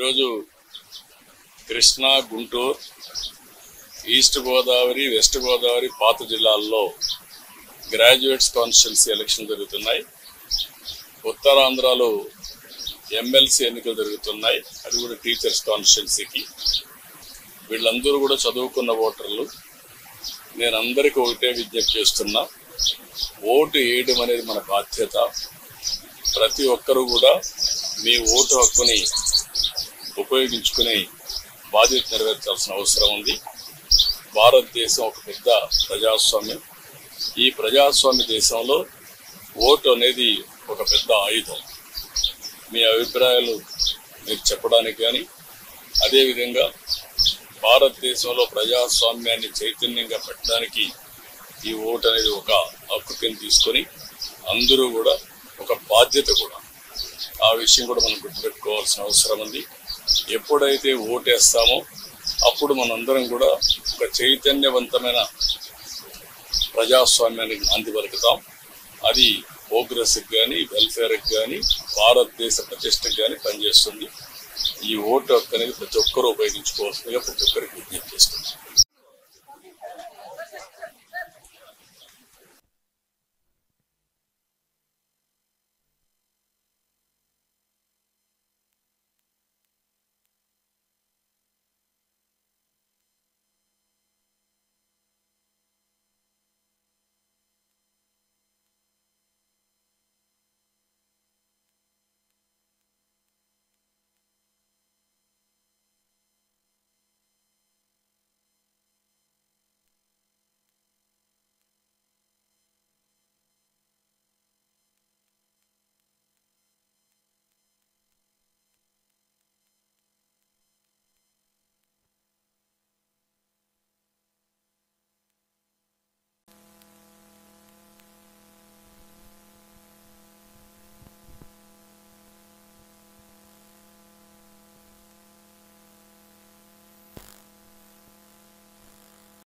ఈరోజు Krishna, Guntur, east Godavari, west Godavari, పాత జిల్లాల్లో గ్రాడ్యుయేట్స్ కాన్స్టిట్యున్సీ ఎలక్షన్ జరుగుతున్నాయి. ఉత్తరాంధ్రలో ఎమ్మెల్సీ ఎన్నికలు జరుగుతున్నాయి, అది కూడా టీచర్స్ కాన్స్టిట్యున్సీకి. వీళ్ళందరూ కూడా చదువుకున్న ఓటర్లు. నేను అందరికీ ఒకటే విజ్ఞప్తి చేస్తున్నా, ఓటు వేయడం అనేది మన బాధ్యత. ప్రతి ఒక్కరూ కూడా మీ ఓటు హక్కుని ఉపయోగించుకుని బాధ్యత నెరవేర్చాల్సిన అవసరం ఉంది. భారతదేశం ఒక పెద్ద ప్రజాస్వామ్యం. ఈ ప్రజాస్వామ్య దేశంలో ఓటు అనేది ఒక పెద్ద ఆయుధం. మీ అభిప్రాయాలు మీరు చెప్పడానికి కానీ, అదేవిధంగా భారతదేశంలో ప్రజాస్వామ్యాన్ని చైతన్యంగా పెట్టడానికి ఈ ఓటు అనేది ఒక హక్కు కింద తీసుకొని అందరూ కూడా ఒక బాధ్యత కూడా. ఆ విషయం కూడా మనం గుర్తుపెట్టుకోవాల్సిన అవసరం ఉంది. ఎప్పుడైతే ఓటేస్తామో అప్పుడు మనందరం కూడా ఒక చైతన్యవంతమైన ప్రజాస్వామ్యానికి నాంది పలుకుతాం. అది ప్రోగ్రెస్కి కానీ, వెల్ఫేర్కి కానీ, భారతదేశ ప్రతిష్టకి కానీ పనిచేస్తుంది. ఈ ఓటు హక్కు అనేది ప్రతి ఒక్కరూ ఉపయోగించుకోవాల్సిందిగా ప్రతి ఒక్కరికి విజ్ఞప్తి చేస్తుంది.